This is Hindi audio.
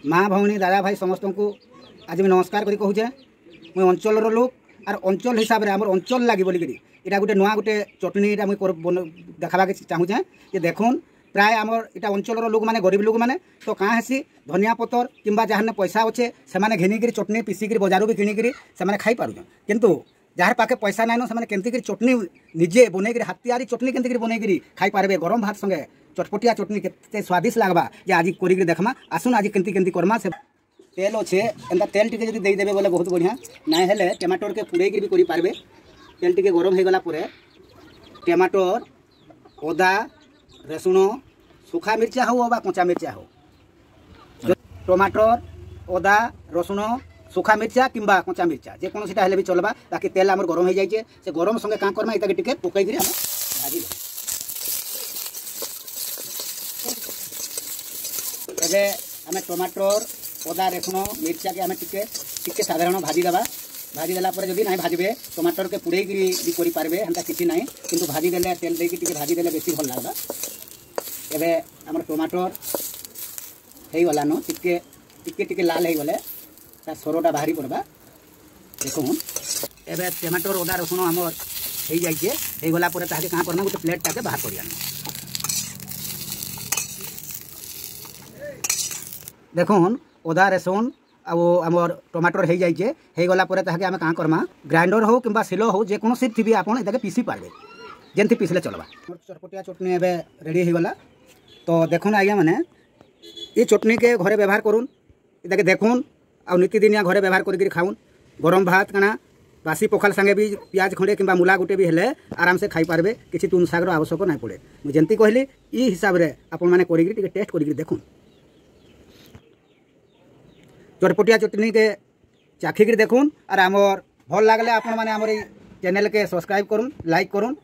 माँ भौणी दादा भाई समस्त को आज मैं नमस्कार करी कहूचे। मुझे अंचल लोक आर अंचल हिसाब से आम अंचल लगे बोलिकी इटा गोटे नुआ गोटे चटनी इटा मुझे देखाबा चाहूचे जे देखुन प्राय आमर इटा अंचल लोक मैंने गरीब लोक मैंने तो कहाँ हेसी धनिया पतर किंबा जहाँ पैसा अच्छे से घिनिकी चटनी पिसिकी बजार भी किणिकी से खाई पार्छ किंतु जार पाखे पैसा नाइन से केमती चटनी निजे बनईक हाथ तैयारी चटनी केमती बनईक खाई पारे गरम भात संगे चटपटिया चटनी के स्वादिष्ट लगवा जे आज कर देखमा आसुन आज केमती करमा से तेल अच्छे एंता तेल टी देदेवे बोले बहुत बढ़िया ना हेले टमाटर के पुड़ेक भी करें तेल टी गरम हो गला टमाटर अदा रसुण सुखा मिर्चा हो बा कच्चा मिर्चा हो टमाटर अदा रसुण सुखा मिर्चा किंबा कच्चा मिर्चा जेकोसी हेल्ले भी चलवा ताकि तेल आम गरम हो जाए से गरम संगे क्या करमा इतने टिके पकई भाजी एबे आम टमाटर अदा रसुण मिर्चा के आम टिके साधारण भाजीदेवा भाजीदेला जदि ना भाजबे टमाटर के पुड़े भी करें हेल्ला किसी ना कि भाजीदे तेल देकी भाजीदे बेसी भल लगवा एबे आम टमाटर हो गलान टिके टिके टिके लाल हो गले सरटा बाहरी पड़वा देखुन एबे टमाटर अदा रसुण आमर हो जाइए गला क्या करना गोटे प्लेट टाके बाहर कर देखुन अदा रसुण आमर टमाटर हो जाइए हो गला आम क्या करमा ग्राइंडर हो कि सिलो हो जेकोसी थी आपड़ इतने पीसी पारे जमी पीसले चलवा चटपटिया चटनी एवं रेडी हो गला तो देखुन आज्ञा मैंने ये चटनी के घरे व्यवहार करूँ इतने देखुन आ नीतिदिनिया घरे व्यवहार कर खाऊन गरम भात काना बासी पखाल संगे भी प्याज खंडे कि मूला गुटे भी हेले आराम से खाई पारे किसी तुन शागर आवश्यक ना पड़े मुझे जमी कहली ये हिसाब से आपण मैंने कर टेस्ट कर देखुन चटपटिया चटनी के चाखिक देखुन और आमर भल लगले आपण मैंने आमर चैनल के सब्सक्राइब करूँ लाइक करूँ